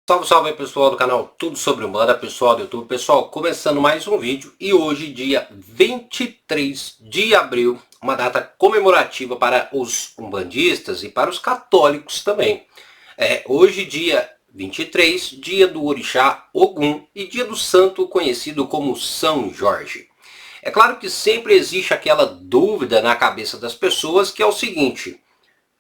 Salve, salve aí, pessoal do canal Tudo Sobre Umbanda, pessoal do YouTube. Pessoal, começando mais um vídeo e hoje, dia 23 de abril, uma data comemorativa para os umbandistas e para os católicos também. Hoje, dia 23, dia do orixá Ogum e dia do santo conhecido como São Jorge. É claro que sempre existe aquela dúvida na cabeça das pessoas que é o seguinte: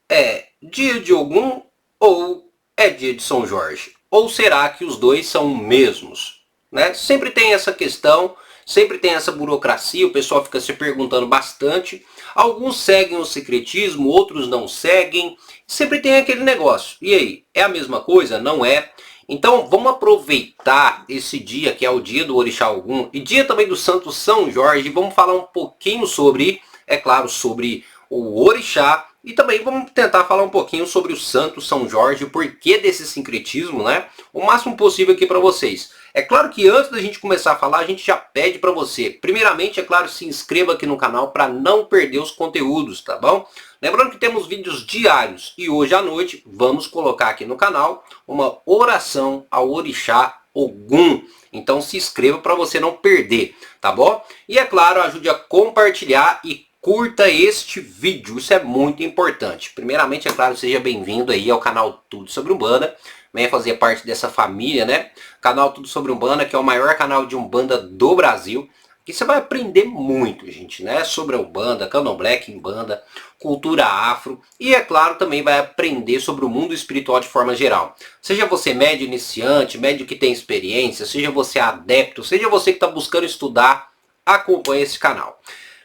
é dia de Ogum ou é dia de São Jorge? Ou será que os dois são mesmos? Né? Sempre tem essa questão, sempre tem essa burocracia, o pessoal fica se perguntando bastante. Alguns seguem o secretismo, outros não seguem. Sempre tem aquele negócio. E aí, é a mesma coisa? Não é? Então vamos aproveitar esse dia, que é o dia do orixá Ogum, e dia também do santo São Jorge. Vamos falar um pouquinho sobre, é claro, sobre o orixá. E também vamos tentar falar um pouquinho sobre o santo São Jorge, o porquê desse sincretismo, né? O máximo possível aqui para vocês. É claro que antes da gente começar a falar, a gente já pede para você, primeiramente, é claro, se inscreva aqui no canal para não perder os conteúdos, tá bom? Lembrando que temos vídeos diários e hoje à noite vamos colocar aqui no canal uma oração ao orixá Ogum. Então se inscreva para você não perder, tá bom? E é claro, ajude a compartilhar e curta este vídeo, isso é muito importante. Primeiramente, é claro, seja bem-vindo aí ao canal Tudo Sobre Umbanda. Venha fazer parte dessa família, né? Canal Tudo Sobre Umbanda, que é o maior canal de Umbanda do Brasil. Aqui você vai aprender muito, gente, né? Sobre a Umbanda, Candomblé, Quimbanda, cultura afro. E, é claro, também vai aprender sobre o mundo espiritual de forma geral. Seja você médio iniciante, médio que tem experiência, seja você adepto, seja você que está buscando estudar, acompanhe esse canal.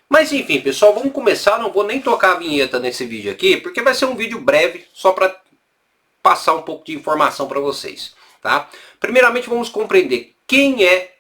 Mas enfim, pessoal, vamos começar. Não vou nem tocar a vinheta nesse vídeo aqui, porque vai ser um vídeo breve, só para passar um pouco de informação para vocês, tá? Primeiramente, vamos compreender quem é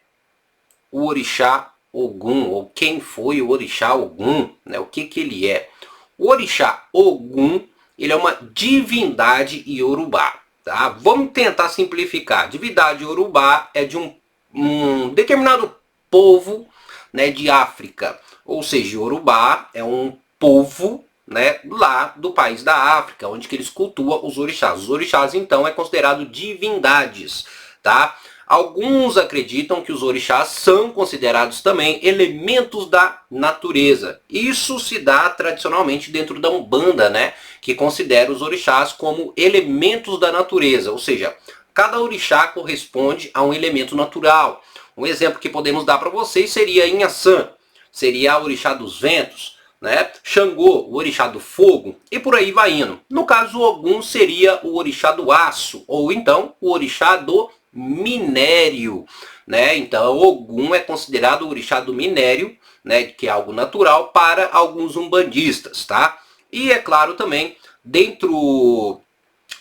o orixá Ogum, ou quem foi o orixá Ogum, né? O que ele é. O orixá Ogum, ele é uma divindade iorubá, tá? Vamos tentar simplificar. Divindade iorubá é de um determinado povo, né, de África. Ou seja, Yorubá é um povo, né, lá do país da África, onde que eles cultuam os orixás. Os orixás, então, é considerado divindades, tá? Alguns acreditam que os orixás são considerados também elementos da natureza. Isso se dá tradicionalmente dentro da Umbanda, né, que considera os orixás como elementos da natureza. Ou seja, cada orixá corresponde a um elemento natural. Um exemplo que podemos dar para vocês seria Inhaçã, seria o orixá dos ventos, né? Xangô, o orixá do fogo, e por aí vai indo. No caso, Ogum seria o orixá do aço, ou então o orixá do minério, né? Então, Ogum é considerado o orixá do minério, né? Que é algo natural para alguns umbandistas, tá? E é claro também, dentro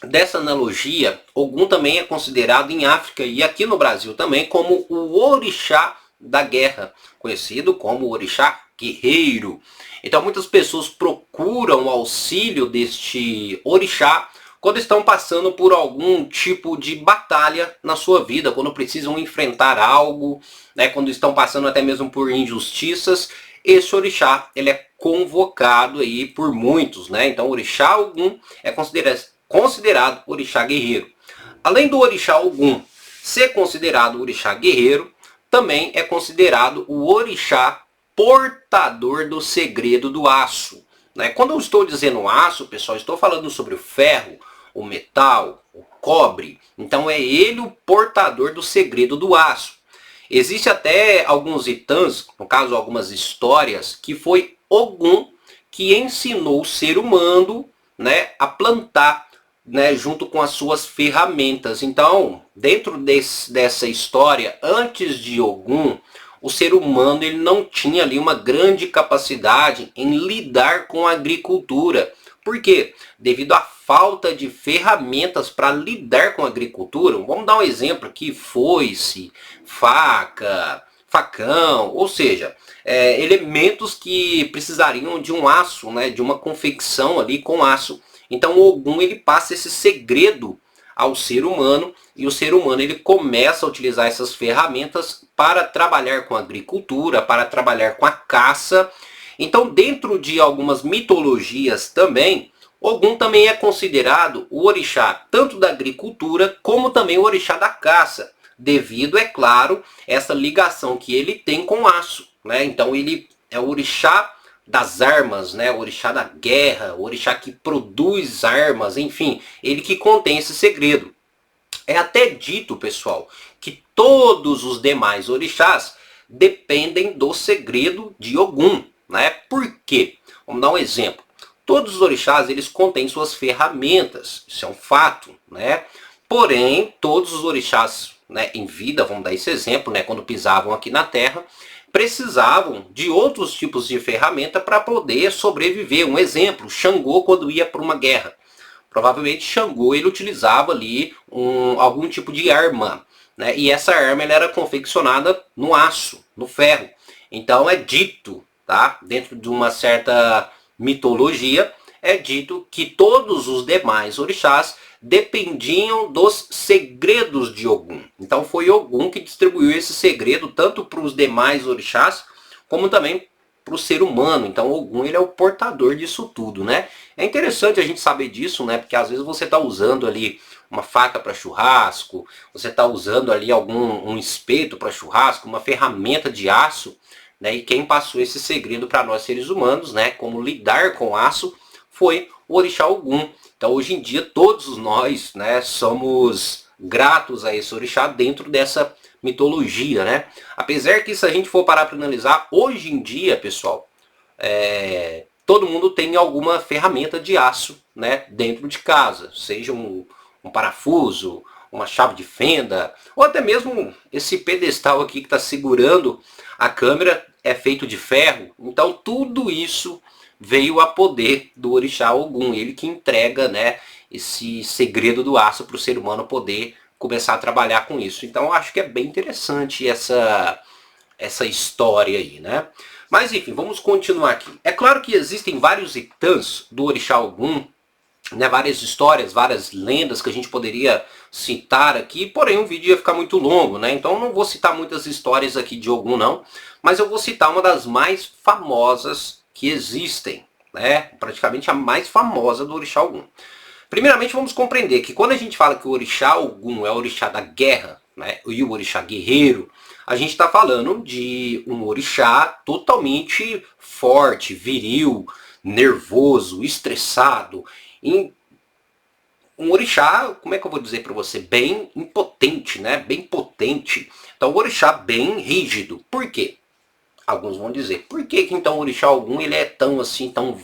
dessa analogia, Ogum também é considerado em África e aqui no Brasil também como o orixá da guerra, conhecido como orixá guerreiro. Então muitas pessoas procuram o auxílio deste orixá quando estão passando por algum tipo de batalha na sua vida, quando precisam enfrentar algo, né, quando estão passando até mesmo por injustiças. Esse orixá, ele é convocado aí por muitos, né? Então o orixá Ogum é considerado orixá guerreiro. Além do orixá Ogum ser considerado orixá guerreiro, também é considerado o orixá portador do segredo do aço, né? Quando eu estou dizendo aço, pessoal, estou falando sobre o ferro, o metal, o cobre. Então é ele o portador do segredo do aço. Existe até alguns itãs, no caso algumas histórias, que foi Ogum que ensinou o ser humano, né, a plantar, né, junto com as suas ferramentas. Então, dentro dessa história, antes de Ogum, o ser humano ele não tinha ali uma grande capacidade em lidar com a agricultura. Por quê? Devido à falta de ferramentas para lidar com a agricultura. Vamos dar um exemplo aqui: foice, faca, facão, ou seja, elementos que precisariam de um aço, né, de uma confecção ali com aço. Então o Ogum ele passa esse segredo ao ser humano e o ser humano ele começa a utilizar essas ferramentas para trabalhar com a agricultura, para trabalhar com a caça. Então, dentro de algumas mitologias também, Ogum também é considerado o orixá tanto da agricultura como também o orixá da caça, devido, é claro, essa ligação que ele tem com o aço, né? Então ele é o orixá das armas, né? O orixá da guerra, o orixá que produz armas, enfim, ele que contém esse segredo. É até dito, pessoal, que todos os demais orixás dependem do segredo de Ogum, né? Por quê? Vamos dar um exemplo. Todos os orixás, eles contêm suas ferramentas, isso é um fato, né? Porém, todos os orixás, né, em vida, vamos dar esse exemplo, né, quando pisavam aqui na Terra, precisavam de outros tipos de ferramenta para poder sobreviver. Um exemplo, Xangô quando ia para uma guerra. Provavelmente Xangô ele utilizava ali algum tipo de arma, né? E essa arma ela era confeccionada no aço, no ferro. Então é dito, tá? Dentro de uma certa mitologia, é dito que todos os demais orixás dependiam dos segredos de Ogum. Então foi Ogum que distribuiu esse segredo tanto para os demais orixás, como também para o ser humano. Então Ogum ele é o portador disso tudo, né? É interessante a gente saber disso, né? Porque às vezes você está usando ali uma faca para churrasco, você está usando ali um espeto para churrasco, uma ferramenta de aço, né? E quem passou esse segredo para nós seres humanos, né? Como lidar com aço, foi o orixá Ogum. Então hoje em dia todos nós, né, somos gratos a esse orixá dentro dessa mitologia, né? Apesar que se a gente for parar para analisar, hoje em dia, pessoal, todo mundo tem alguma ferramenta de aço, né, dentro de casa, seja um parafuso, uma chave de fenda, ou até mesmo esse pedestal aqui que está segurando a câmera é feito de ferro. Então tudo isso veio a poder do orixá Ogum, ele que entrega, né, esse segredo do aço para o ser humano poder começar a trabalhar com isso. Então eu acho que é bem interessante essa história aí, né? Mas enfim, vamos continuar aqui. É claro que existem vários itãs do orixá Ogum, né, várias histórias, várias lendas que a gente poderia citar aqui, porém o vídeo ia ficar muito longo, né? Então eu não vou citar muitas histórias aqui de Ogum não, mas eu vou citar uma das mais famosas que existem, né? Praticamente a mais famosa do orixá Ogum. Primeiramente vamos compreender que quando a gente fala que o orixá Ogum é o orixá da guerra, né, e o orixá guerreiro, a gente está falando de um orixá totalmente forte, viril, nervoso, estressado, um orixá, como é que eu vou dizer para você, bem impotente, né? Bem potente. Então o orixá bem rígido. Por quê? Alguns vão dizer, por que então o orixá Ogum ele é tão assim, tão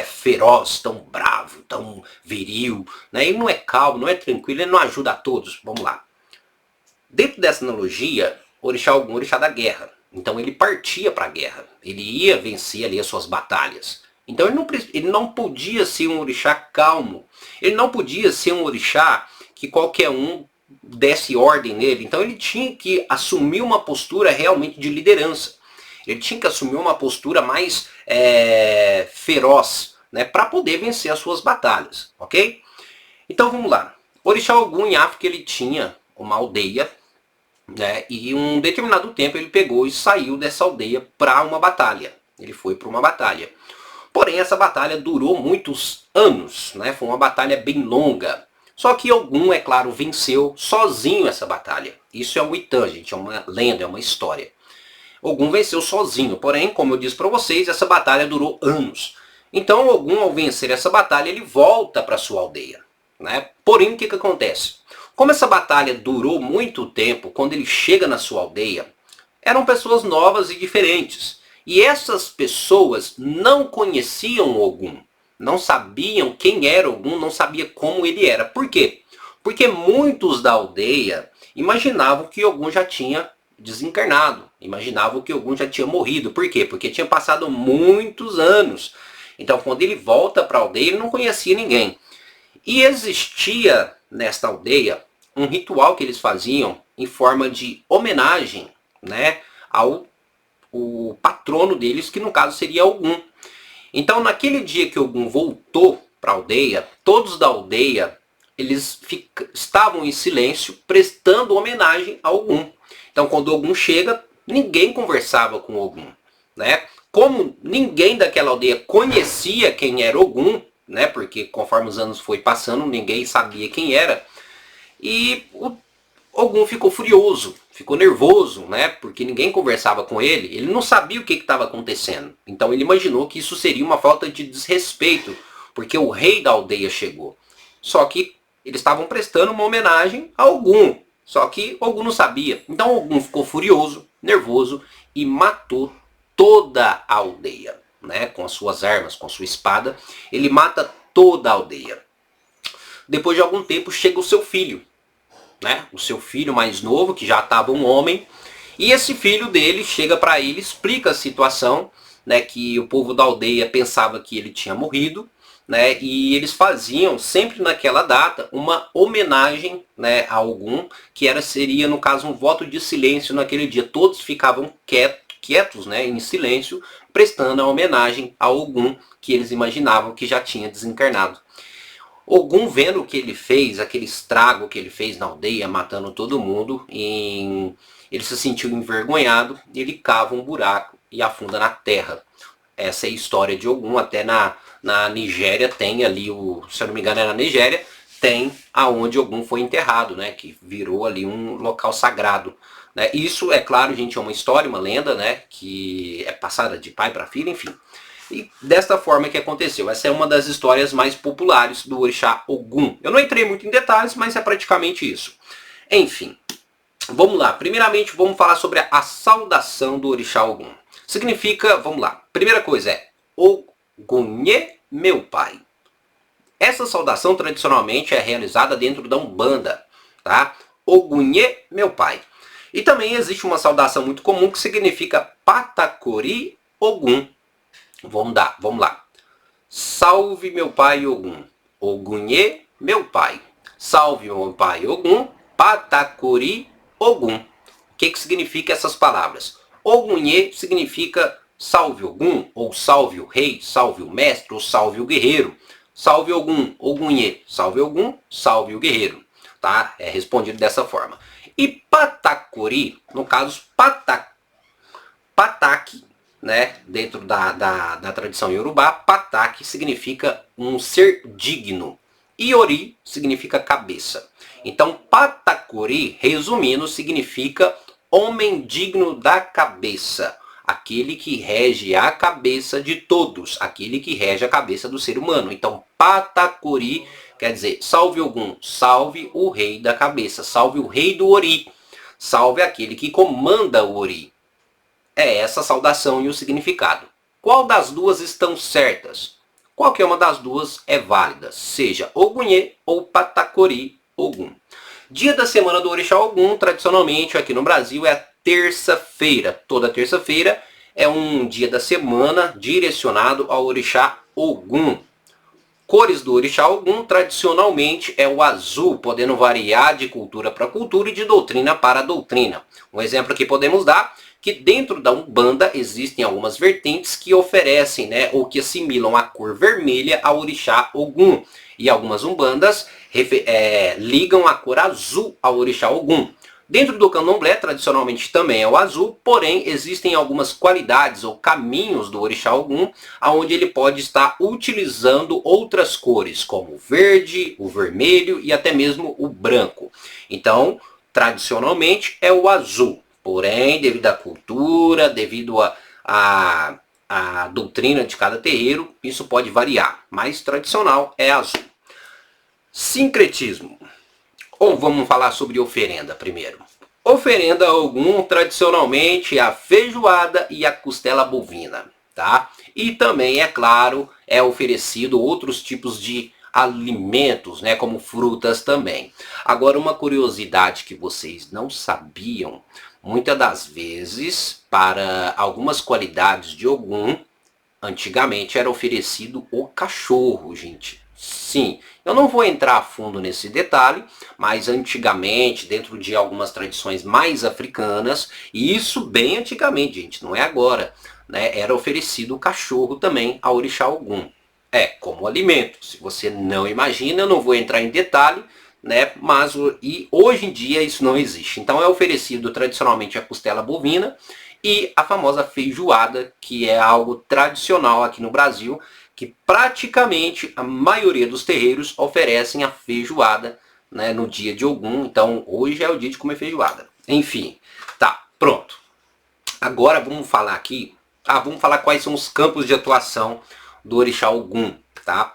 feroz, tão bravo, tão viril, né? Ele não é calmo, não é tranquilo, ele não ajuda a todos. Vamos lá. Dentro dessa analogia, o orixá Ogum é o orixá da guerra. Então ele partia para a guerra, ele ia vencer ali as suas batalhas. Então ele não podia ser um orixá calmo, ele não podia ser um orixá que qualquer um desse ordem nele. Então ele tinha que assumir uma postura realmente de liderança. Ele tinha que assumir uma postura mais feroz, né, para poder vencer as suas batalhas, ok? Então vamos lá. O orixá Ogum em África ele tinha uma aldeia, né, e um determinado tempo ele pegou e saiu dessa aldeia para uma batalha. Ele foi para uma batalha. Porém essa batalha durou muitos anos, né? Foi uma batalha bem longa. Só que Ogum, é claro, venceu sozinho essa batalha. Isso é um itã, gente, é uma lenda, é uma história. Ogum venceu sozinho, porém, como eu disse para vocês, essa batalha durou anos. Então Ogum, ao vencer essa batalha, ele volta para sua aldeia, né? Porém, o que acontece? Como essa batalha durou muito tempo, quando ele chega na sua aldeia, eram pessoas novas e diferentes. E essas pessoas não conheciam Ogum, não sabiam quem era Ogum, não sabiam como ele era. Por quê? Porque muitos da aldeia imaginavam que Ogum já tinha desencarnado, imaginavam que Ogum já tinha morrido. Por quê? Porque tinha passado muitos anos. Então quando ele volta para a aldeia, ele não conhecia ninguém. E existia nesta aldeia um ritual que eles faziam em forma de homenagem, né, ao o patrono deles, que no caso seria Ogum. Então naquele dia que Ogum voltou para a aldeia, todos da aldeia eles estavam em silêncio prestando homenagem a Ogum. Então quando Ogum chega, ninguém conversava com Ogum, né? Como ninguém daquela aldeia conhecia quem era Ogum, né? Porque conforme os anos foi passando, ninguém sabia quem era. E o Ogum ficou furioso, ficou nervoso, né? Porque ninguém conversava com ele. Ele não sabia o que estava acontecendo. Então ele imaginou que isso seria uma falta de desrespeito, porque o rei da aldeia chegou. Só que eles estavam prestando uma homenagem a Ogum. Só que Ogum não sabia. Então Ogum ficou furioso, nervoso e matou toda a aldeia, né? Com as suas armas, com a sua espada. Ele mata toda a aldeia. Depois de algum tempo chega o seu filho, né? O seu filho mais novo, que já estava um homem, e esse filho dele chega para ele, explica a situação, né? Que o povo da aldeia pensava que ele tinha morrido, né? E eles faziam sempre naquela data uma homenagem, né, a Ogum, que seria no caso um voto de silêncio naquele dia. Todos ficavam quietos, né, em silêncio, prestando a homenagem a Ogum, que eles imaginavam que já tinha desencarnado. Ogum, vendo o que ele fez, aquele estrago que ele fez na aldeia, matando todo mundo, ele se sentiu envergonhado e ele cava um buraco e afunda na terra. Essa é a história de Ogum. Até na Nigéria tem ali, se eu não me engano é na Nigéria, tem aonde Ogum foi enterrado, né, que virou ali um local sagrado. Né. Isso, é claro, gente, é uma história, uma lenda, né, que é passada de pai para filho, enfim. E desta forma que aconteceu. Essa é uma das histórias mais populares do orixá Ogum. Eu não entrei muito em detalhes, mas é praticamente isso. Enfim, vamos lá. Primeiramente, vamos falar sobre a saudação do orixá Ogum. Significa, vamos lá. Primeira coisa é Ogunhê, meu pai. Essa saudação tradicionalmente é realizada dentro da Umbanda, tá? Ogunhê, meu pai. E também existe uma saudação muito comum que significa Patacori Ogum. Vamos lá. Salve meu pai Ogum. Ogunhê, meu pai. Salve meu pai Ogum. Patacori Ogum. O que significa essas palavras? Ogunhê significa salve Ogum, ou salve o rei, salve o mestre, ou salve o guerreiro. Salve Ogum, Ogunhê. Salve Ogum, salve o guerreiro. Tá? É respondido dessa forma. E Patacori, no caso, Pataki, né, dentro da tradição iorubá, Pataki significa um ser digno. E Ori significa cabeça. Então, Patacori, resumindo, significa homem digno da cabeça. Aquele que rege a cabeça de todos. Aquele que rege a cabeça do ser humano. Então, Patacori quer dizer, salve Ogum, salve o rei da cabeça. Salve o rei do Ori. Salve aquele que comanda o Ori. É essa a saudação e o significado. Qual das duas estão certas? Qualquer uma das duas é válida, seja Ogunhê ou Patacori Ogum. Dia da semana do orixá Ogum, tradicionalmente aqui no Brasil, é a terça-feira. Toda terça-feira é um dia da semana direcionado ao orixá Ogum. Cores do orixá Ogum, tradicionalmente, é o azul, podendo variar de cultura para cultura e de doutrina para doutrina. Um exemplo que podemos dar, que dentro da Umbanda existem algumas vertentes que oferecem, né, ou que assimilam a cor vermelha ao orixá Ogum. E algumas Umbandas ligam a cor azul ao orixá Ogum. Dentro do candomblé, tradicionalmente também é o azul, porém existem algumas qualidades ou caminhos do orixá Ogum, onde ele pode estar utilizando outras cores, como o verde, o vermelho e até mesmo o branco. Então, tradicionalmente é o azul, porém, devido à cultura, devido à doutrina de cada terreiro, isso pode variar, mas tradicional é azul. Sincretismo. Ou vamos falar sobre oferenda primeiro. Oferenda a Ogum, tradicionalmente, é a feijoada e a costela bovina, tá? E também, é claro, é oferecido outros tipos de alimentos, né, como frutas também. Agora, uma curiosidade que vocês não sabiam, muitas das vezes, para algumas qualidades de Ogum, antigamente era oferecido o cachorro, gente. Sim, eu não vou entrar a fundo nesse detalhe, mas antigamente, dentro de algumas tradições mais africanas, e isso bem antigamente, gente, não é agora, né, era oferecido o cachorro também ao orixá Ogum. Como alimento. Se você não imagina, eu não vou entrar em detalhe, né, mas hoje em dia isso não existe. Então é oferecido tradicionalmente a costela bovina e a famosa feijoada, que é algo tradicional aqui no Brasil, que praticamente a maioria dos terreiros oferecem a feijoada, né, no dia de Ogum. Então hoje é o dia de comer feijoada. Enfim, tá, pronto. Agora vamos falar aqui, vamos falar quais são os campos de atuação do orixá Ogum, tá?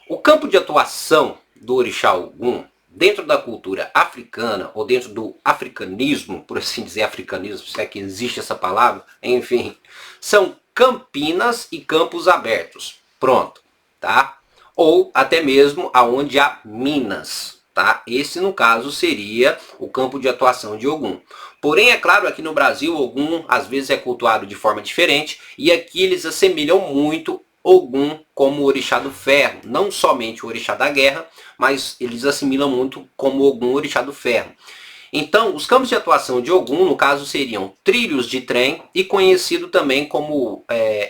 O campo de atuação do orixá Ogum, dentro da cultura africana, ou dentro do africanismo, por assim dizer, africanismo, se é que existe essa palavra, enfim, são campinas e campos abertos. Pronto, tá? Ou até mesmo aonde há minas, tá? Esse, no caso, seria o campo de atuação de Ogum. Porém, é claro, aqui no Brasil, Ogum às vezes é cultuado de forma diferente, e aqui eles assemelham muito Ogum como o orixá do ferro, não somente o orixá da guerra, mas eles assimilam muito como Ogum, o orixá do ferro. Então, os campos de atuação de Ogum, no caso, seriam trilhos de trem e conhecido também como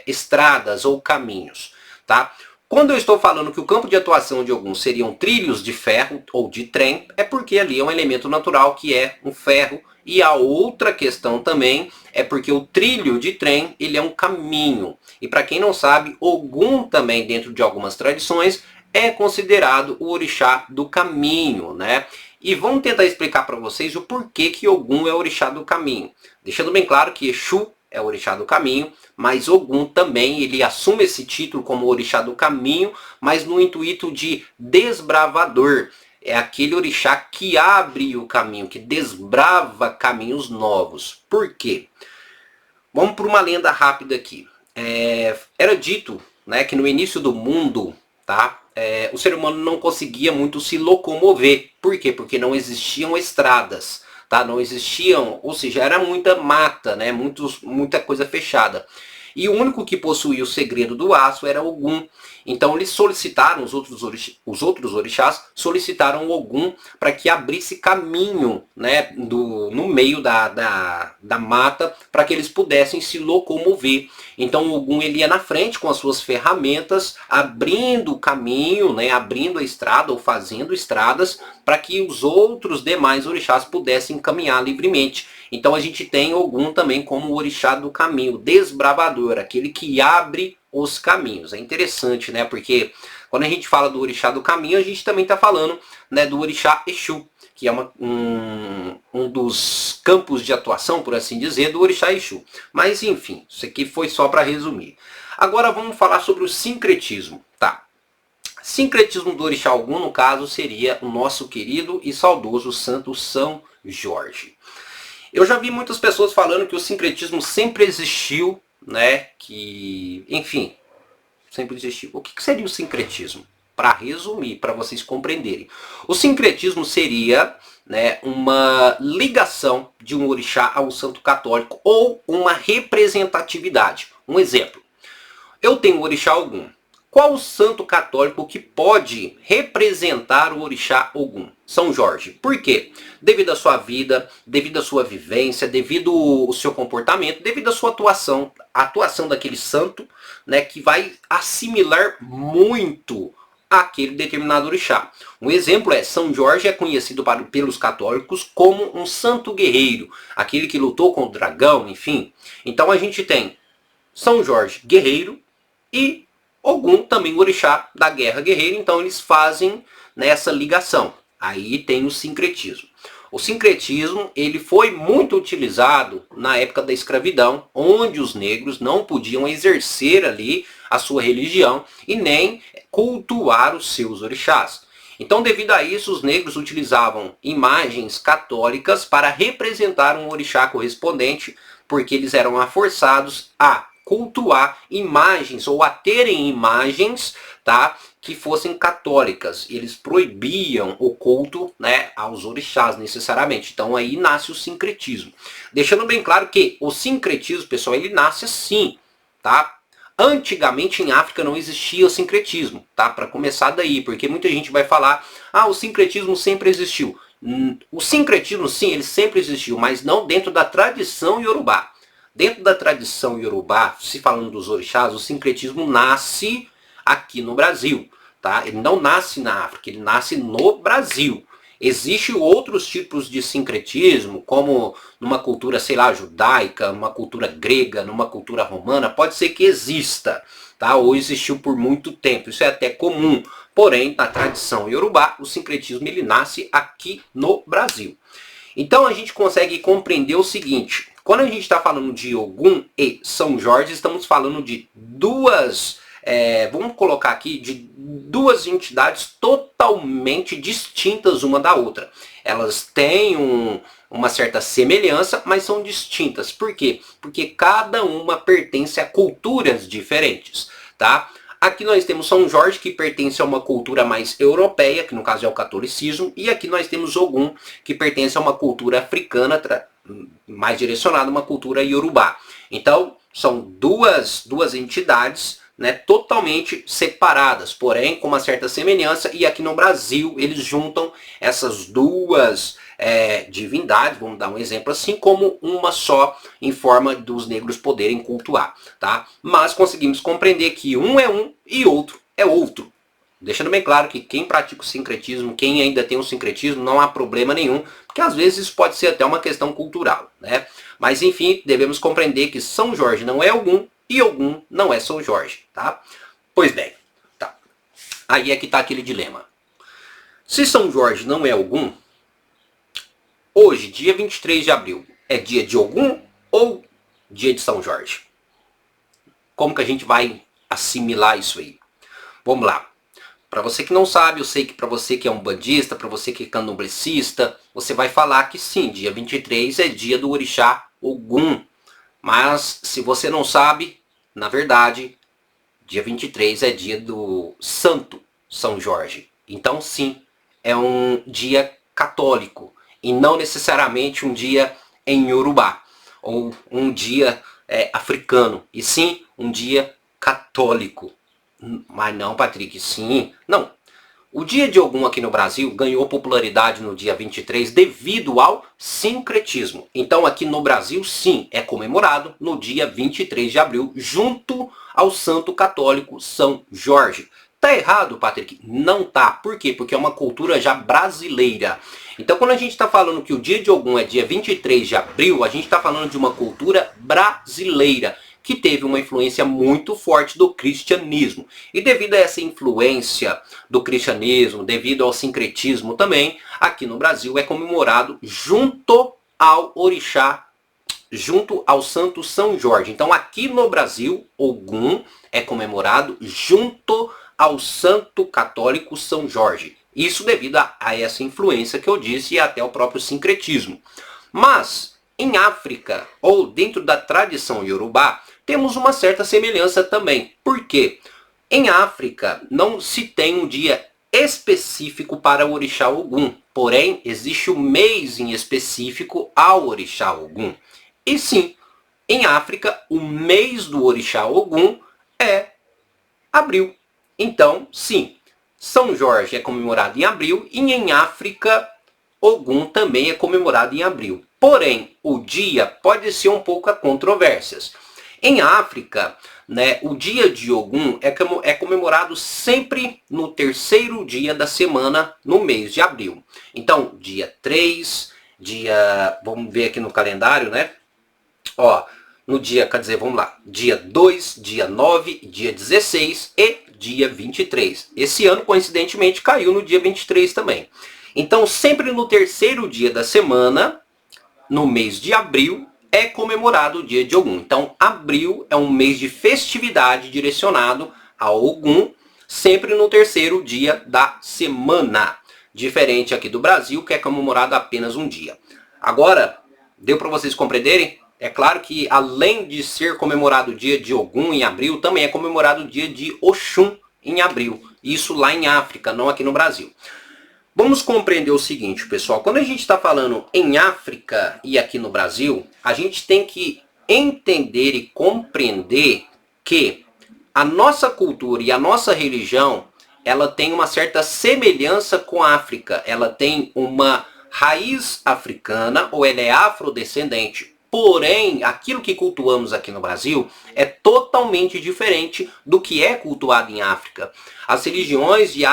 estradas ou caminhos, tá? Quando eu estou falando que o campo de atuação de Ogum seriam trilhos de ferro ou de trem, é porque ali é um elemento natural que é um ferro. E a outra questão também é porque o trilho de trem, ele é um caminho. E para quem não sabe, Ogum também, dentro de algumas tradições, é considerado o orixá do caminho, né? E vamos tentar explicar para vocês o porquê que Ogum é o orixá do caminho. Deixando bem claro que Exu é o orixá do caminho, mas Ogum também, ele assume esse título como orixá do caminho, mas no intuito de desbravador. É aquele orixá que abre o caminho, que desbrava caminhos novos. Por quê? Vamos para uma lenda rápida aqui. Era dito, né, que no início do mundo, tá, o ser humano não conseguia muito se locomover. Por quê? Porque não existiam estradas, tá? Não existiam, ou seja, era muita mata, né, muita coisa fechada. E o único que possuía o segredo do aço era Ogum. Então eles solicitaram, os outros orixás solicitaram Ogum para que abrisse caminho, né, no meio da mata, para que eles pudessem se locomover. Então Ogum, ele ia na frente com as suas ferramentas, abrindo o caminho, né, abrindo a estrada ou fazendo estradas, para que os outros demais orixás pudessem caminhar livremente. Então a gente tem Ogum também como o orixá do caminho, desbravador, aquele que abre os caminhos. É interessante, né? Porque quando a gente fala do orixá do caminho, a gente também está falando, né, do orixá Exu, que é um dos campos de atuação, por assim dizer, do orixá Exu. Mas enfim, isso aqui foi só para resumir. Agora vamos falar sobre o sincretismo, tá? Sincretismo do orixá Ogum, no caso, seria o nosso querido e saudoso santo São Jorge. Eu já vi muitas pessoas falando que o sincretismo sempre existiu, né? Que, enfim, sempre existiu. O que seria o sincretismo? Para resumir, para vocês compreenderem. O sincretismo seria, né, uma ligação de um orixá a um santo católico ou uma representatividade. Um exemplo. Eu tenho o orixá Ogum. Qual o santo católico que pode representar o orixá Ogum? São Jorge. Por quê? Devido à sua vida, devido à sua vivência, devido ao seu comportamento, devido à sua atuação, a atuação daquele santo, né, que vai assimilar muito aquele determinado orixá. Um exemplo é, São Jorge é conhecido pelos católicos como um santo guerreiro, aquele que lutou contra o dragão, enfim. Então a gente tem São Jorge guerreiro e Ogum também o orixá da guerra guerreira, então eles fazem nessa ligação. Aí tem o sincretismo. O sincretismo, ele foi muito utilizado na época da escravidão, onde os negros não podiam exercer ali a sua religião e nem cultuar os seus orixás. Então, devido a isso, os negros utilizavam imagens católicas para representar um orixá correspondente, porque eles eram forçados a cultuar imagens ou a terem imagens, tá, que fossem católicas. Eles proibiam o culto, né, aos orixás necessariamente. Então aí nasce o sincretismo. Deixando bem claro que o sincretismo, pessoal, ele nasce assim, tá? Antigamente em África não existia o sincretismo, tá? Para começar daí, porque muita gente vai falar, o sincretismo sempre existiu. O sincretismo, sim, ele sempre existiu, mas não dentro da tradição iorubá. Dentro da tradição iorubá, se falando dos orixás, o sincretismo nasce aqui no Brasil, tá? Ele não nasce na África, ele nasce no Brasil. Existem outros tipos de sincretismo, como numa cultura, sei lá, judaica, numa cultura grega, numa cultura romana, pode ser que exista, tá? Ou existiu por muito tempo, isso é até comum. Porém, na tradição iorubá, o sincretismo ele nasce aqui no Brasil. Então a gente consegue compreender o seguinte, quando a gente está falando de Ogum e São Jorge, estamos falando de duas, vamos colocar aqui, de duas entidades totalmente distintas uma da outra. Elas têm uma certa semelhança, mas são distintas. Por quê? Porque cada uma pertence a culturas diferentes, tá? Aqui nós temos São Jorge, que pertence a uma cultura mais europeia, que no caso é o catolicismo, e aqui nós temos Ogum, que pertence a uma cultura africana, mais direcionada a uma cultura iorubá. Então, são duas entidades, né, totalmente separadas, porém com uma certa semelhança, e aqui no Brasil eles juntam essas duas divindades, vamos dar um exemplo assim, como uma só, em forma dos negros poderem cultuar, tá? Mas conseguimos compreender que um é um e outro é outro. Deixando bem claro que quem pratica o sincretismo, quem ainda tem o sincretismo, não há problema nenhum, porque às vezes isso pode ser até uma questão cultural, né? Mas enfim, devemos compreender que São Jorge não é Ogum e Ogum não é São Jorge, tá? Pois bem, tá. Aí é que tá aquele dilema. Se São Jorge não é Ogum, hoje, dia 23 de abril, é dia de Ogum ou dia de São Jorge? Como que a gente vai assimilar isso aí? Vamos lá. Para você que não sabe, eu sei que para você que é um bandista, para você que é candomblecista, você vai falar que sim, dia 23 é dia do orixá Ogum. Mas se você não sabe, na verdade, dia 23 é dia do Santo São Jorge. Então sim, é um dia católico e não necessariamente um dia em Yorubá ou um dia africano, e sim um dia católico. Mas não, Patrick, sim. Não. O dia de Ogum aqui no Brasil ganhou popularidade no dia 23 devido ao sincretismo. Então aqui no Brasil, sim, é comemorado no dia 23 de abril, junto ao santo católico São Jorge. Tá errado, Patrick? Não tá. Por quê? Porque é uma cultura já brasileira. Então quando a gente está falando que o dia de Ogum é dia 23 de abril, a gente está falando de uma cultura brasileira, que teve uma influência muito forte do cristianismo. E devido a essa influência do cristianismo, devido ao sincretismo também, aqui no Brasil é comemorado junto ao orixá, junto ao santo São Jorge. Então aqui no Brasil, Ogum é comemorado junto ao santo católico São Jorge. Isso devido a essa influência que eu disse e até o próprio sincretismo. Mas em África, ou dentro da tradição iorubá, temos uma certa semelhança também. Por quê? Em África não se tem um dia específico para o orixá Ogum. Porém, existe um mês em específico ao orixá Ogum. E sim, em África, o mês do orixá Ogum é abril. Então, sim, São Jorge é comemorado em abril e em África, Ogum também é comemorado em abril. Porém, o dia pode ser um pouco a controvérsias. Em África, né, o dia de Ogum é comemorado sempre no terceiro dia da semana no mês de abril. Então, dia 3, vamos ver aqui no calendário, né? Ó, no dia, quer dizer, vamos lá, dia 2, dia 9, dia 16 e dia 23. Esse ano, coincidentemente, caiu no dia 23 também. Então, sempre no terceiro dia da semana, no mês de abril, é comemorado o dia de Ogum. Então, abril é um mês de festividade direcionado a Ogum, sempre no terceiro dia da semana. Diferente aqui do Brasil, que é comemorado apenas um dia. Agora, deu para vocês compreenderem? É claro que além de ser comemorado o dia de Ogum em abril, também é comemorado o dia de Oxum em abril. Isso lá em África, não aqui no Brasil. Vamos compreender o seguinte, pessoal. Quando a gente está falando em África e aqui no Brasil, a gente tem que entender e compreender que a nossa cultura e a nossa religião, ela tem uma certa semelhança com a África. Ela tem uma raiz africana, ou ela é afrodescendente. Porém, aquilo que cultuamos aqui no Brasil é totalmente diferente do que é cultuado em África. As religiões de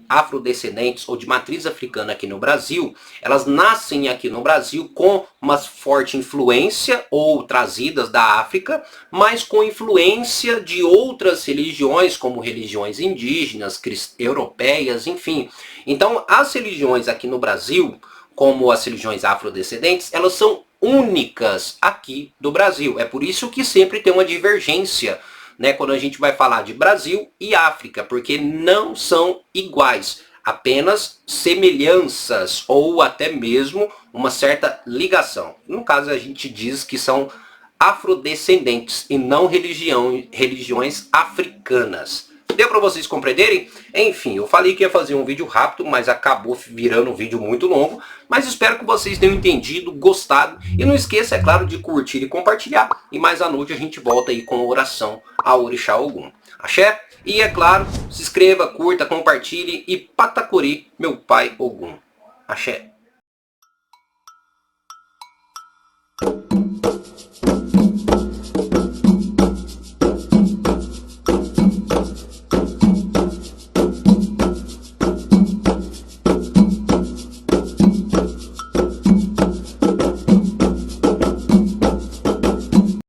afrodescendentes ou de matriz africana aqui no Brasil, elas nascem aqui no Brasil com uma forte influência ou trazidas da África, mas com influência de outras religiões, como religiões indígenas, europeias, enfim. Então, as religiões aqui no Brasil, como as religiões afrodescendentes, elas são únicas aqui do Brasil. É por isso que sempre tem uma divergência, né, quando a gente vai falar de Brasil e África, porque não são iguais, apenas semelhanças ou até mesmo uma certa ligação. No caso, a gente diz que são afrodescendentes e não religiões africanas. Deu para vocês compreenderem? Enfim, eu falei que ia fazer um vídeo rápido, mas acabou virando um vídeo muito longo. Mas espero que vocês tenham entendido, gostado. E não esqueça, é claro, de curtir e compartilhar. E mais à noite a gente volta aí com a oração a Orixá Ogum. Axé? E é claro, se inscreva, curta, compartilhe e patacuri, meu pai Ogum. Axé.